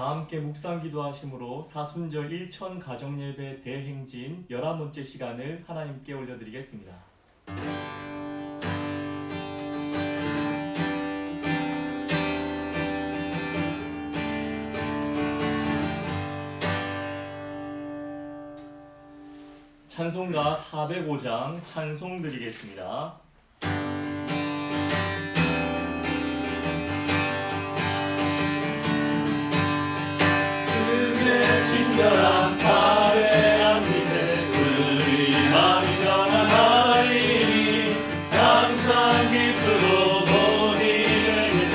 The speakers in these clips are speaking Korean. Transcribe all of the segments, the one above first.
다 함께 묵상 기도하심으로 사순절 일천 가정예배 대행진 11번째 시간을 하나님께 올려드리겠습니다. 찬송가 405장 찬송 드리겠습니다. 친절한 가래한 빛에 우리 마음이 변화하리니 항상 기쁘고 본인에게는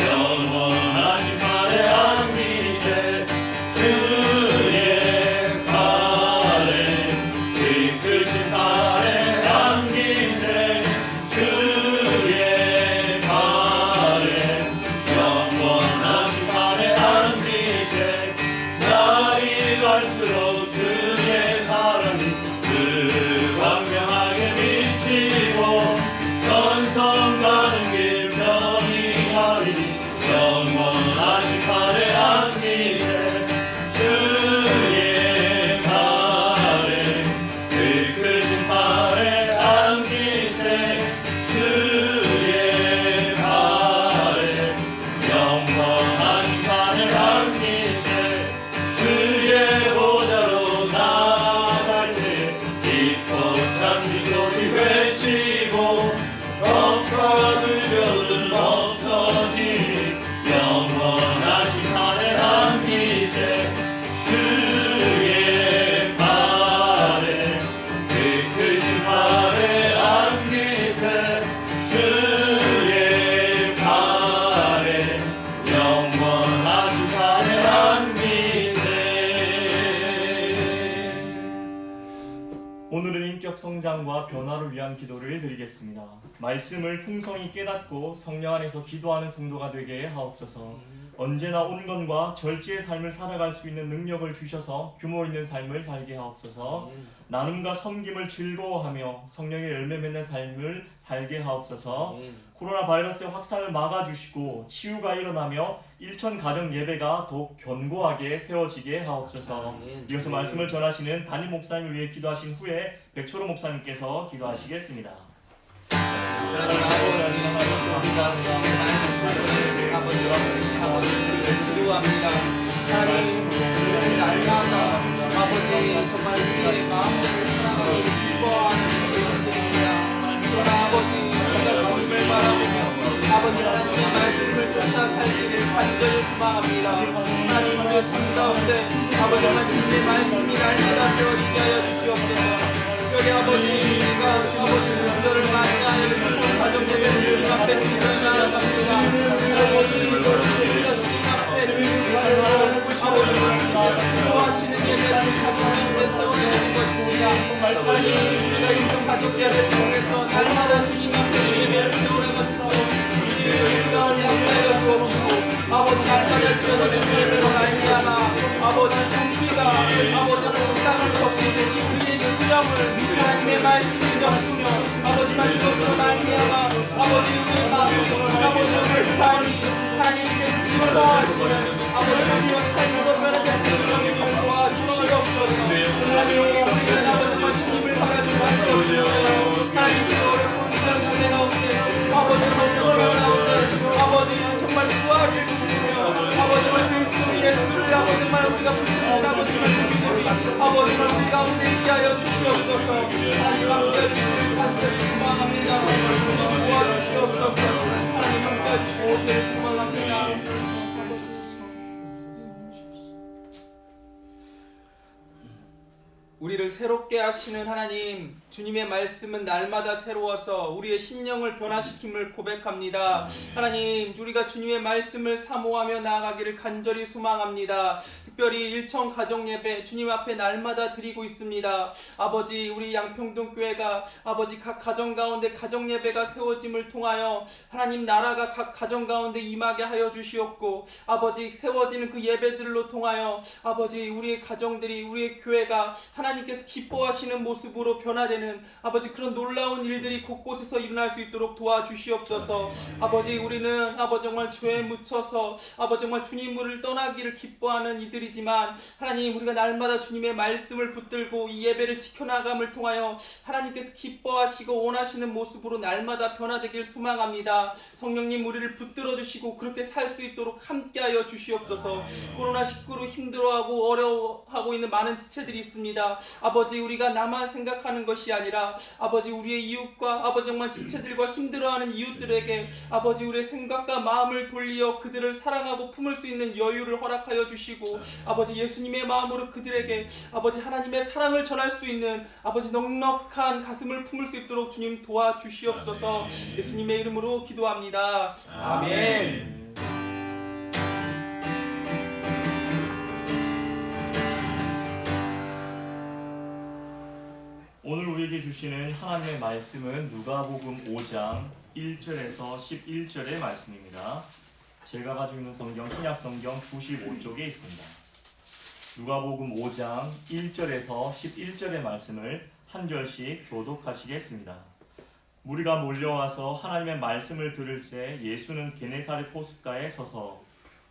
영원하신 가래한 빛에 주의 가래 이끄신 가래한 빛에 주의 가래 영원하신 가래한 빛에 날이 갈수록 주의 사랑이 그 광명하게 비치고 전성 가는 길 편히 가리니 영원하신 가래한 빛에 주의 가래 이끄신 가래한 빛에 주의 가래 영원하신 가래한 빛에 주의 보좌로 나아갈 때 기뻐 찬미 소리 외치고 겁과 두려움 없어지니 영원하신 가래한 빛에 주의 가래 이끄신 가래한 빛에 주의 가래 영원하신 가래한 빛에. 오늘은 인격 성장과 변화를 위한 기도를 드리겠습니다. 말씀을 풍성히 깨닫고 성령 안에서 기도하는 성도가 되게 하옵소서. 언제나 온건과 절제의 삶을 살아갈 수 있는 능력을 주셔서 규모 있는 삶을 살게 하옵소서. 나눔과 섬김을 즐거워하며 성령의 열매 맺는 삶을 살게 하옵소서. 코로나 바이러스의 확산을 막아주시고 치유가 일어나며 일천 가정 예배가 더욱 견고하게 세워지게 하옵소서. 이어서 말씀을 전하시는 담임 목사님을 위해 기도하신 후에 백초로 목사님께서 기도하시겠습니다. 기도합니다. 하나님, 우리를 날마다 아버지 정말 우리의 마음대로 사랑하고 기뻐하는 분들입니다. 그러나 아버지 정말 주님을 바라보며 아버지 하나님의 말씀을 쫓아 살기를 간절히 소망합니다. 하나님 우리의 삶 가운데 아버지 하나님의 말씀이 날마다 세워지게 하여 주시옵소서. 여기 아버지가 아버지 분들을 만나는 가정 예배를 주님 앞에 드리며 나아갑니다. 아버지 주님 앞에 드리며 아버지 기도하시는 예배를 가정에 세워내는 것입니다. 하나님 우리가 이성 가족 예배를 통해서 날마다 주님 앞에 예배를 세우는 것으로 주님을 양해하여 주옵시고 아버지 날마다 주어진 예배로 말미암아 아버지 성기가 아버지 공감을 없이 되신 우리의 심령을 하나님의 말씀을 적시며 아버지만 이것으로 말미암아 아버지 우리의 마음을 아버지 우리의 삶이 하나님께 힘을 더하시는 아버지 우리의 삶으로 변화되시는 것을 도와주시옵소서. 하나님 우리는 아버지와 주님을 바라시고 하나님 기도를 공부하는 시대 가운데 아버지 성령을 가운데 아버지 정말 구하기를 구하며 아버지만 그리스도 예수를 아버지 정말 우리가 붙들는 아버지만 믿음이 아버지만 우리 가운데 있게 하여 주시옵소서. 하나님 함께 해주시길 간절히 소망합니다. 주님 도와주시옵소서. 하나님 함께 해주시길 소망합니다. 우리를 새롭게 하시는 하나님, 주님의 말씀은 날마다 새로워서 우리의 심령을 변화시킴을 고백합니다. 하나님, 우리가 주님의 말씀을 사모하며 나아가기를 간절히 소망합니다. 특별히 일천 가정 예배 주님 앞에 날마다 드리고 있습니다. 아버지, 우리 양평동 교회가 아버지 각 가정 가운데 가정 예배가 세워짐을 통하여 하나님 나라가 각 가정 가운데 임하게 하여 주시옵고, 아버지 세워지는 그 예배들로 통하여 아버지 우리의 가정들이, 우리의 교회가 하나님께서 기뻐하시는 모습으로 변화되는 아버지 그런 놀라운 일들이 곳곳에서 일어날 수 있도록 도와주시옵소서. 아버지, 우리는 아버지 정말 죄에 묻혀서 아버지 정말 주님을 떠나기를 기뻐하는 이들이지만, 하나님 우리가 날마다 주님의 말씀을 붙들고 이 예배를 지켜나감을 통하여 하나님께서 기뻐하시고 원하시는 모습으로 날마다 변화되길 소망합니다. 성령님, 우리를 붙들어 주시고 그렇게 살 수 있도록 함께하여 주시옵소서. 코로나19로 힘들어하고 어려워하고 있는 많은 지체들이 있습니다. 아버지, 우리가 나만 생각하는 것이 아니라 아버지 우리의 이웃과 아버지 정말 지체들과 힘들어하는 이웃들에게 아버지 우리의 생각과 마음을 돌리어 그들을 사랑하고 품을 수 있는 여유를 허락하여 주시고, 아버지 예수님의 마음으로 그들에게 아버지 하나님의 사랑을 전할 수 있는 아버지 넉넉한 가슴을 품을 수 있도록 주님 도와주시옵소서. 예수님의 이름으로 기도합니다. 아멘. 오늘 우리에게 주시는 하나님의 말씀은 누가복음 5장 1절에서 11절의 말씀입니다. 제가 가지고 있는 성경 신약성경 95쪽에 있습니다. 누가복음 5장 1절에서 11절의 말씀을 한 절씩 교독하시겠습니다. 무리가 몰려와서 하나님의 말씀을 들을 때 예수는 게네사렛 호숫가에 서서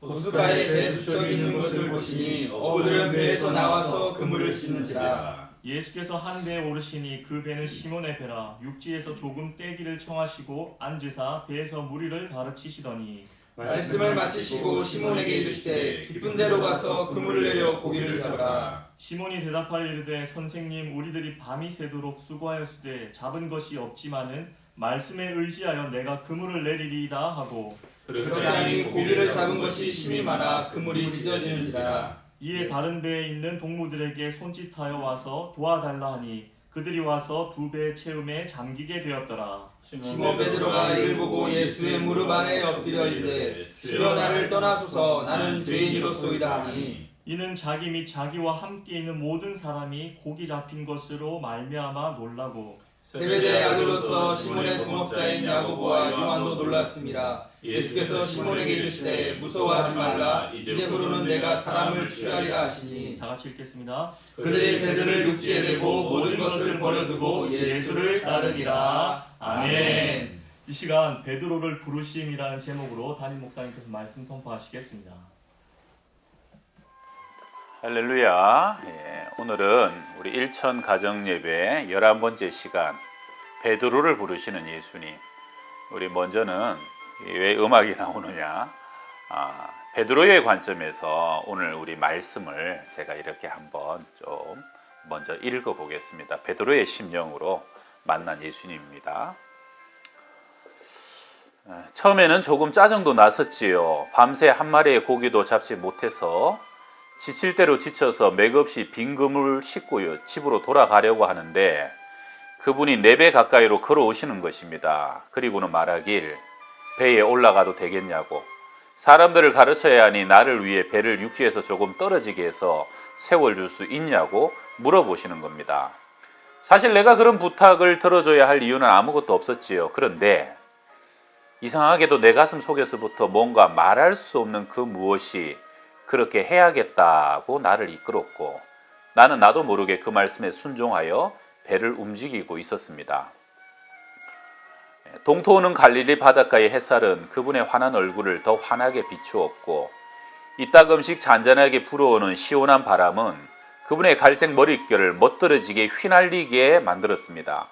호숫가에 배 두 척이 있는 것을 보시니 어부들은 배에서 나와서 그물을 씻는지라. 예수께서 한 배에 오르시니 그 배는 시몬의 배라. 육지에서 조금 떼기를 청하시고 앉으사 배에서 무리를 가르치시더니 말씀을 마치시고 시몬에게 이르시되 깊은 데로 가서 그물을 내려 고기를 잡으라. 시몬이 대답하여 이르되 선생님, 우리들이 밤이 새도록 수고하였으되 잡은 것이 없지만은 말씀에 의지하여 내가 그물을 내리리이다 하고, 그렇게 하니 고기를 잡은 것이 심히 많아 그물이 찢어지는지라. 이에 다른 배에 있는 동무들에게 손짓하여 와서 도와달라 하니 그들이 와서 두 배의 채움에 잠기게 되었더라. 시몬 베드로가 이를 보고 예수의 무릎 안에 엎드려 이르되 주여, 나를 떠나소서, 나는 죄인이로소이다 하니, 이는 자기 및 자기와 함께 있는 모든 사람이 고기 잡힌 것으로 말미암아 놀라고, 세베대의 아들로서 시몬의 동업자인 야고보와 요한도 놀랐습니다. 예수께서 시몬에게 이르시되 무서워하지 말라, 이제부로는 내가 사람을 취하리라 하시니, 다 같이 읽겠습니다. 그들이 배들을 육지에 대고 모든 것을 버려두고 예수를 따르니라. 아멘. 이 시간 베드로를 부르심이라는 제목으로 담임 목사님께서 말씀 선포하시겠습니다. 할렐루야. 오늘은 우리 일천 가정 예배 11번째 시간, 베드로를 부르시는 예수님. 우리 먼저는 왜 음악이 나오느냐, 베드로의 관점에서 오늘 우리 말씀을 제가 이렇게 한번 좀 먼저 읽어보겠습니다. 베드로의 심령으로 만난 예수님입니다. 처음에는 조금 짜증도 났었지요. 밤새 한 마리의 고기도 잡지 못해서 지칠 대로 지쳐서 맥없이 빈 그물을 싣고 집으로 돌아가려고 하는데 그분이 4배 가까이로 걸어오시는 것입니다. 그리고는 말하길, 배에 올라가도 되겠냐고, 사람들을 가르쳐야 하니 나를 위해 배를 육지에서 조금 떨어지게 해서 세워줄 수 있냐고 물어보시는 겁니다. 사실 내가 그런 부탁을 들어줘야 할 이유는 아무것도 없었지요. 그런데 이상하게도 내 가슴 속에서부터 뭔가 말할 수 없는 그 무엇이 그렇게 해야겠다고 나를 이끌었고, 나는 나도 모르게 그 말씀에 순종하여 배를 움직이고 있었습니다. 동토하는 갈릴리 바닷가의 햇살은 그분의 환한 얼굴을 더 환하게 비추었고, 이따금씩 잔잔하게 불어오는 시원한 바람은 그분의 갈색 머릿결을 멋들어지게 휘날리게 만들었습니다.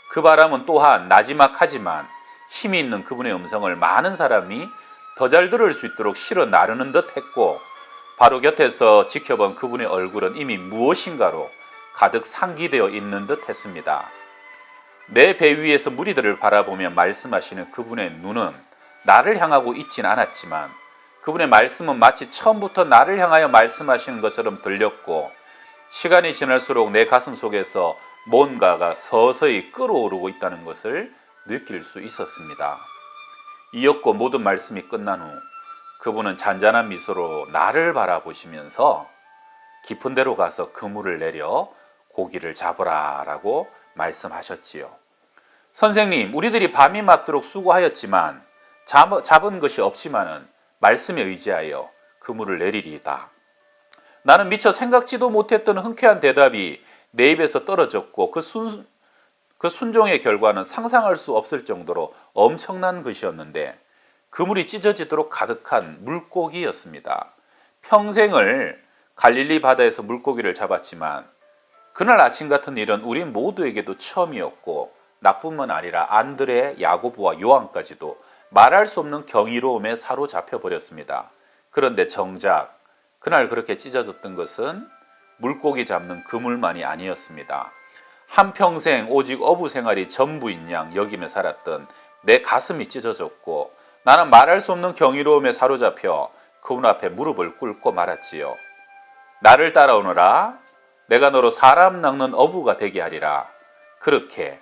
그 바람은 또한 나지막하지만 힘이 있는 그분의 음성을 많은 사람이 더 잘 들을 수 있도록 실어 나르는 듯 했고, 바로 곁에서 지켜본 그분의 얼굴은 이미 무엇인가로 가득 상기되어 있는 듯 했습니다. 내 배 위에서 무리들을 바라보며 말씀하시는 그분의 눈은 나를 향하고 있진 않았지만 그분의 말씀은 마치 처음부터 나를 향하여 말씀하시는 것처럼 들렸고, 시간이 지날수록 내 가슴 속에서 뭔가가 서서히 끓어오르고 있다는 것을 느낄 수 있었습니다. 이었고 모든 말씀이 끝난 후 그분은 잔잔한 미소로 나를 바라보시면서 깊은 데로 가서 그물을 내려 고기를 잡으라라고 말씀하셨지요. 선생님, 우리들이 밤이 맞도록 수고하였지만 잡은 것이 없지만은 말씀에 의지하여 그물을 내리리이다. 나는 미처 생각지도 못했던 흔쾌한 대답이 내 입에서 떨어졌고 그 순종의 결과는 상상할 수 없을 정도로 엄청난 것이었는데 그물이 찢어지도록 가득한 물고기였습니다. 평생을 갈릴리 바다에서 물고기를 잡았지만 그날 아침 같은 일은 우리 모두에게도 처음이었고 나뿐만 아니라 안드레, 야고보와 요한까지도 말할 수 없는 경이로움에 사로잡혀 버렸습니다. 그런데 정작 그날 그렇게 찢어졌던 것은 물고기 잡는 그물만이 아니었습니다. 한평생 오직 어부 생활이 전부인 양 여기며 살았던 내 가슴이 찢어졌고 나는 말할 수 없는 경이로움에 사로잡혀 그분 앞에 무릎을 꿇고 말았지요. 나를 따라오너라. 내가 너로 사람 낚는 어부가 되게 하리라. 그렇게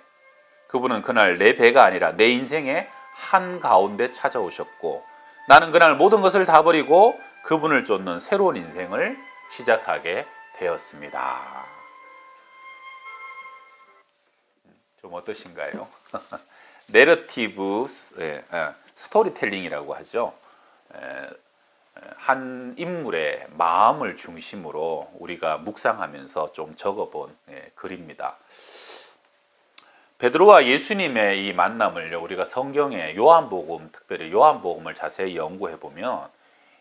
그분은 그날 내 배가 아니라 내 인생의 한가운데 찾아오셨고 나는 그날 모든 것을 다 버리고 그분을 쫓는 새로운 인생을 시작하게 되었습니다. 좀 어떠신가요? 내러티브 스토리텔링이라고 하죠. 한 인물의 마음을 중심으로 우리가 묵상하면서 좀 적어본 글입니다. 베드로와 예수님의 이 만남을 우리가 성경의 요한복음, 특별히 요한복음을 자세히 연구해 보면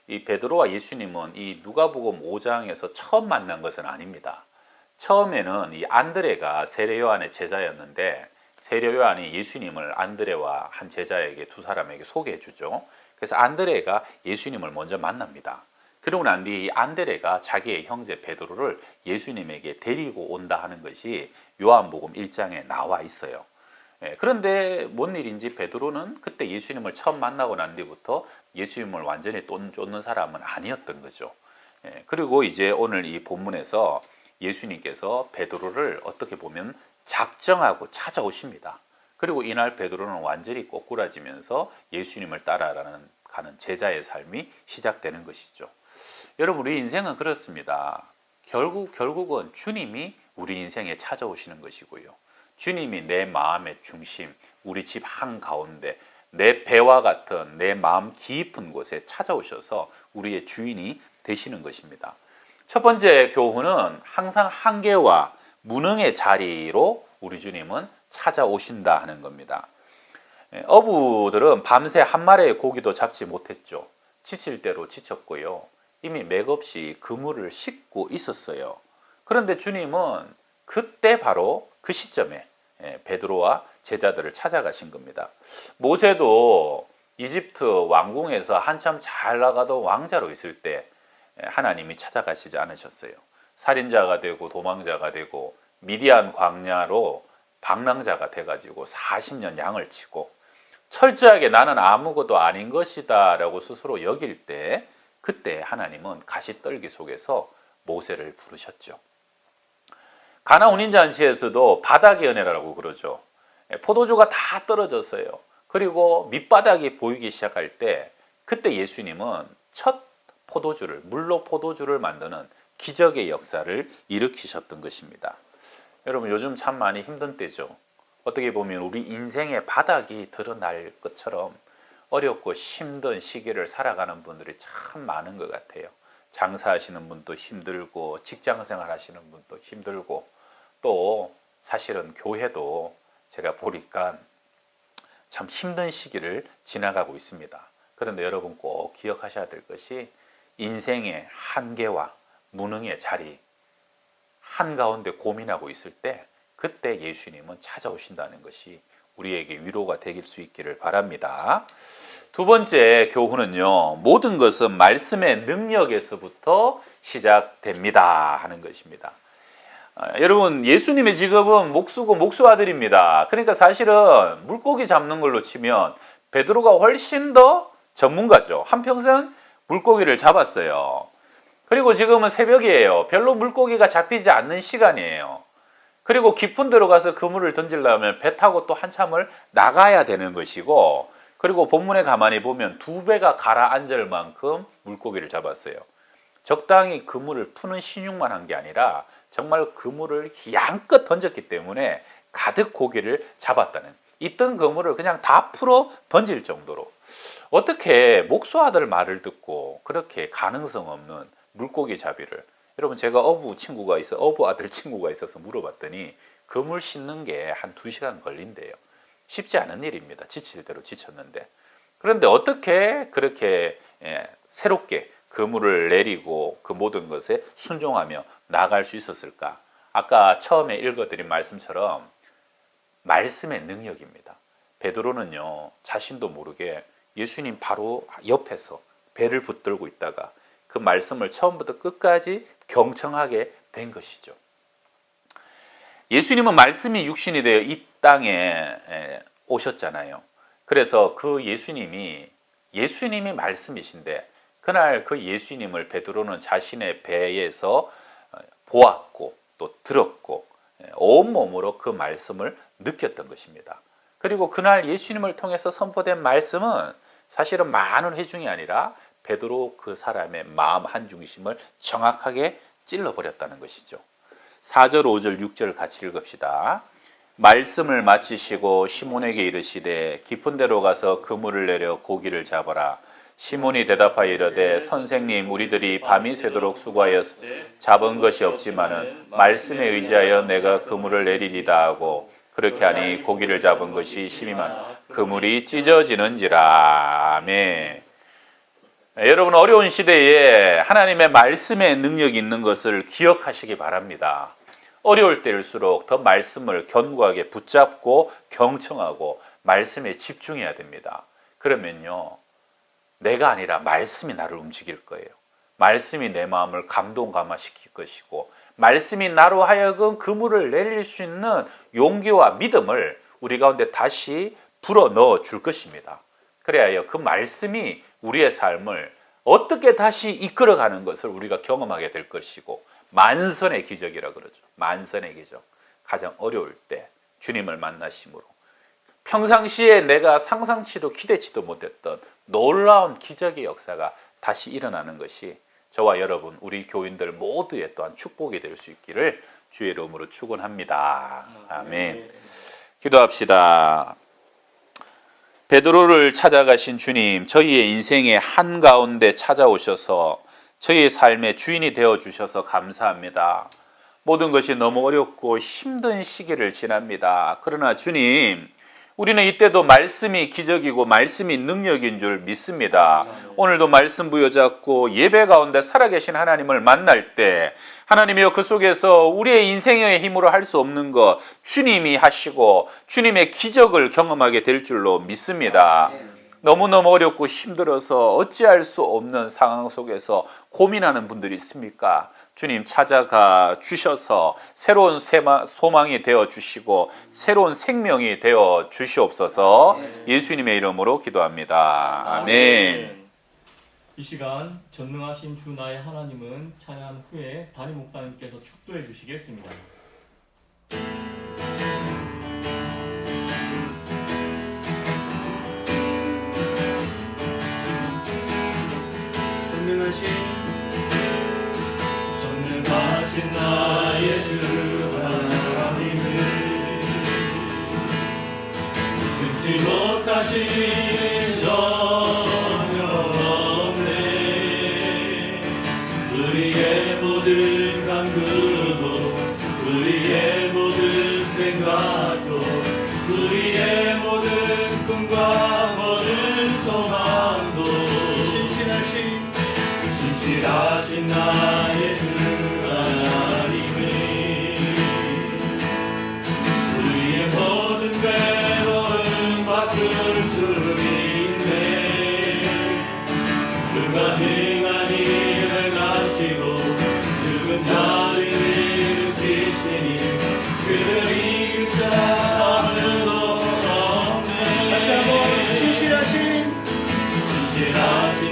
이 베드로와 예수님은 이 누가복음 5장에서 처음 만난 것은 아닙니다. 처음에는 이 안드레가 세례 요한의 제자였는데 세례 요한이 예수님을 안드레와 한 제자에게 두 사람에게 소개해 주죠. 그래서 안드레가 예수님을 먼저 만납니다. 그러고 난 뒤 안드레가 자기의 형제 베드로를 예수님에게 데리고 온다 하는 것이 요한복음 1장에 나와 있어요. 그런데 뭔 일인지 베드로는 그때 예수님을 처음 만나고 난 뒤부터 예수님을 완전히 쫓는 사람은 아니었던 거죠. 그리고 이제 오늘 이 본문에서 예수님께서 베드로를 어떻게 보면 작정하고 찾아오십니다. 그리고 이날 베드로는 완전히 꼬꾸라지면서 예수님을 따라가는 제자의 삶이 시작되는 것이죠. 여러분, 우리 인생은 그렇습니다. 결국은 주님이 우리 인생에 찾아오시는 것이고요. 주님이 내 마음의 중심, 우리 집 한가운데, 내 배와 같은 내 마음 깊은 곳에 찾아오셔서 우리의 주인이 되시는 것입니다. 첫 번째 교훈은 항상 한계와 무능의 자리로 우리 주님은 찾아오신다 하는 겁니다. 어부들은 밤새 한 마리의 고기도 잡지 못했죠. 지칠 대로 지쳤고요. 이미 맥없이 그물을 싣고 있었어요. 그런데 주님은 그때 바로 그 시점에 베드로와 제자들을 찾아가신 겁니다. 모세도 이집트 왕궁에서 한참 잘 나가던 왕자로 있을 때 하나님이 찾아가시지 않으셨어요. 살인자가 되고 도망자가 되고 미디안 광야로 방랑자가 돼가지고 40년 양을 치고 철저하게 나는 아무것도 아닌 것이다 라고 스스로 여길 때 그때 하나님은 가시떨기 속에서 모세를 부르셨죠. 가나 혼인잔치에서도 바닥의 은혜라고 그러죠. 포도주가 다 떨어졌어요. 그리고 밑바닥이 보이기 시작할 때 그때 예수님은 첫 포도주를, 물로 포도주를 만드는 기적의 역사를 일으키셨던 것입니다. 여러분, 요즘 참 많이 힘든 때죠. 어떻게 보면 우리 인생의 바닥이 드러날 것처럼 어렵고 힘든 시기를 살아가는 분들이 참 많은 것 같아요. 장사하시는 분도 힘들고 직장생활 하시는 분도 힘들고 또 사실은 교회도 제가 보니까 참 힘든 시기를 지나가고 있습니다. 그런데 여러분 꼭 기억하셔야 될 것이 인생의 한계와 무능의 자리 한가운데 고민하고 있을 때 그때 예수님은 찾아오신다는 것이 우리에게 위로가 되길 수 있기를 바랍니다. 두 번째 교훈은요, 모든 것은 말씀의 능력에서부터 시작됩니다 하는 것입니다. 여러분, 예수님의 직업은 목수고 목수 아들입니다. 그러니까 사실은 물고기 잡는 걸로 치면 베드로가 훨씬 더 전문가죠. 한평생 물고기를 잡았어요. 그리고 지금은 새벽이에요. 별로 물고기가 잡히지 않는 시간이에요. 그리고 깊은 데로 가서 그물을 던지려면 배 타고 또 한참을 나가야 되는 것이고, 그리고 본문에 가만히 보면 2배가 가라앉을 만큼 물고기를 잡았어요. 적당히 그물을 푸는 신용만 한 게 아니라 정말 그물을 양껏 던졌기 때문에 가득 고기를 잡았다는, 있던 그물을 그냥 다 풀어 던질 정도로. 어떻게 목수아들 말을 듣고 그렇게 가능성 없는 물고기 잡이를, 여러분 제가 어부 아들 친구가 있어서 물어봤더니 그물 싣는 게 한 2시간 걸린대요. 쉽지 않은 일입니다. 지칠 대로 지쳤는데. 그런데 어떻게 그렇게 새롭게 그물을 내리고 그 모든 것에 순종하며 나아갈 수 있었을까? 아까 처음에 읽어드린 말씀처럼 말씀의 능력입니다. 베드로는요, 자신도 모르게 예수님 바로 옆에서 배를 붙들고 있다가 그 말씀을 처음부터 끝까지 경청하게 된 것이죠. 예수님은 말씀이 육신이 되어 이 땅에 오셨잖아요. 그래서 그 예수님이 말씀이신데, 그날 그 예수님을 베드로는 자신의 배에서 보았고 또 들었고 온몸으로 그 말씀을 느꼈던 것입니다. 그리고 그날 예수님을 통해서 선포된 말씀은 사실은 많은 회중이 아니라 베드로 그 사람의 마음 한중심을 정확하게 찔러버렸다는 것이죠. 4절, 5절, 6절 같이 읽읍시다. 말씀을 마치시고 시몬에게 이르시되 깊은 데로 가서 그물을 내려 고기를 잡아라. 시몬이 대답하여 이르되 선생님, 우리들이 밤이 새도록 수고하여 잡은 것이 없지만은 말씀에 의지하여 내가 그물을 내리리다 하고, 그렇게 하니 고기를 잡은 것이 심히만 그물이 찢어지는지라. 아멘. 여러분, 어려운 시대에 하나님의 말씀의 능력이 있는 것을 기억하시기 바랍니다. 어려울 때일수록 더 말씀을 견고하게 붙잡고 경청하고 말씀에 집중해야 됩니다. 그러면요, 내가 아니라 말씀이 나를 움직일 거예요. 말씀이 내 마음을 감동감화시킬 것이고, 말씀이 나로 하여금 그물을 내릴 수 있는 용기와 믿음을 우리 가운데 다시 불어 넣어 줄 것입니다. 그래야 그 말씀이 우리의 삶을 어떻게 다시 이끌어가는 것을 우리가 경험하게 될 것이고, 만선의 기적이라 그러죠. 만선의 기적. 가장 어려울 때 주님을 만나심으로 평상시에 내가 상상치도 기대치도 못했던 놀라운 기적의 역사가 다시 일어나는 것이 저와 여러분, 우리 교인들 모두의 또한 축복이 될 수 있기를 주의 이름으로 축원합니다. 아멘. 기도합시다. 베드로를 찾아가신 주님, 저희의 인생의 한가운데 찾아오셔서 저희의 삶의 주인이 되어주셔서 감사합니다. 모든 것이 너무 어렵고 힘든 시기를 지납니다. 그러나 주님, 우리는 이때도 말씀이 기적이고 말씀이 능력인 줄 믿습니다. 오늘도 말씀 부여잡고 예배 가운데 살아계신 하나님을 만날 때, 하나님이여 그 속에서 우리의 인생의 힘으로 할 수 없는 것 주님이 하시고 주님의 기적을 경험하게 될 줄로 믿습니다. 너무너무 어렵고 힘들어서 어찌할 수 없는 상황 속에서 고민하는 분들이 있습니까? 주님 찾아가 주셔서 새로운 소망이 되어 주시고 새로운 생명이 되어 주시옵소서. 예수님의 이름으로 기도합니다. 아멘. 이 시간 전능하신 주 나의 하나님은 찬양 후에 담임 목사님께서 축도해 주시겠습니다. 전능하신 나의 주 하나님을 끊지 못하신 전혀 없네. 우리의 모든 간구도 우리의 모든 생각도 우리의 모든 꿈과 모든 소망도 신실하신 나의 주 하나님을 우리의 모든 괴로움 바꿀 수 있네. 불가능한 일을 행하시고 죽은 자를 일으키시니 그를 이길 자 아무도 없네. 다시 한번 신실하신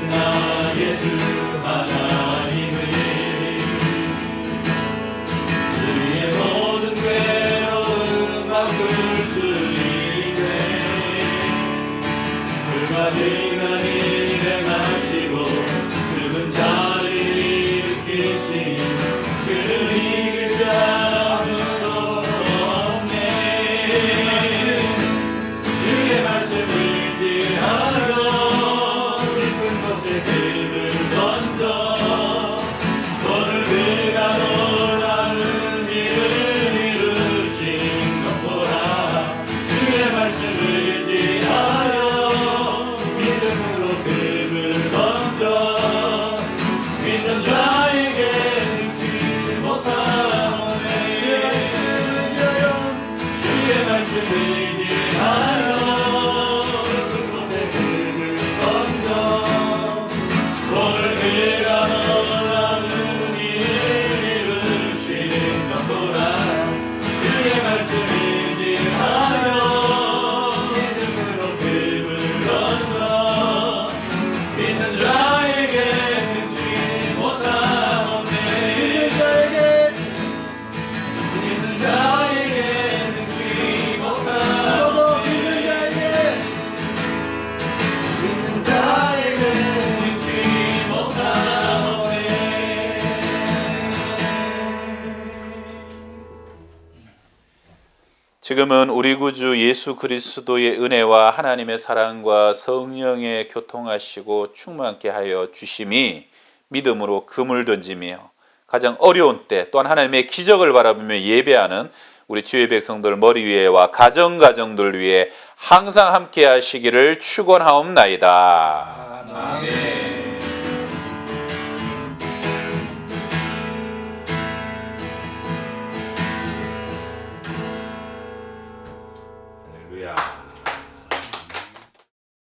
나의 주 하나님을 우리의 모든 괴로움 바꿀 수 있네. 불가능한 일 행하시고 죽은 자를 지금은 우리 구주 예수 그리스도의 은혜와 하나님의 사랑과 성령의 교통하시고 충만케 하여 주심이 믿음으로 금을 던지며 가장 어려운 때 또한 하나님의 기적을 바라보며 예배하는 우리 주의 백성들 머리 위에와 가정들 위에 항상 함께 하시기를 축원하옵나이다. 아멘.